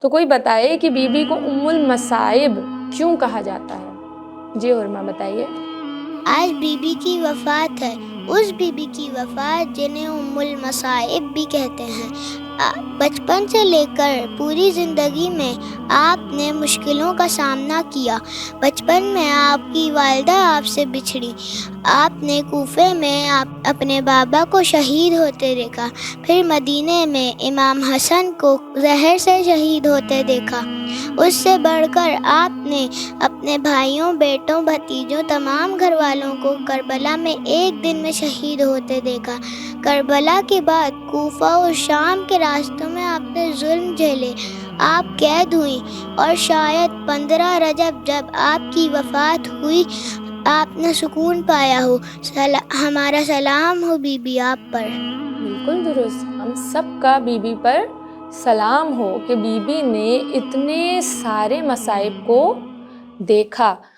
تو کوئی بتائے کہ بی بی کو ام المصائب کیوں کہا جاتا ہے؟ جی حرمہ بتائیے۔ آج بی بی کی وفات ہے، اس بی بی کی وفات جنہیں ام المصائب بھی کہتے ہیں۔ بچپن سے لے کر پوری زندگی میں آپ نے مشکلوں کا سامنا کیا۔ بچپن میں آپ کی والدہ آپ سے بچھڑی، آپ نے کوفے میں اپنے بابا کو شہید ہوتے دیکھا، پھر مدینے میں امام حسن کو زہر سے شہید ہوتے دیکھا۔ اس سے بڑھ کر آپ نے اپنے بھائیوں، بیٹوں، بھتیجوں، تمام گھر والوں کو کربلا میں ایک دن میں شہید ہوتے دیکھا۔ کربلا کے بعد کوفہ اور شام کے راستوں میں آپ نے ظلم جھیلے، آپ قید ہوئیں، اور شاید 15 رجب جب آپ کی وفات ہوئی آپ نے سکون پایا ہو۔ ہمارا سلام ہو بی بی آپ پر۔ بالکل درست، ہم سب کا بی بی پر سلام ہو کہ بی بی نے اتنے سارے مصائب کو دیکھا۔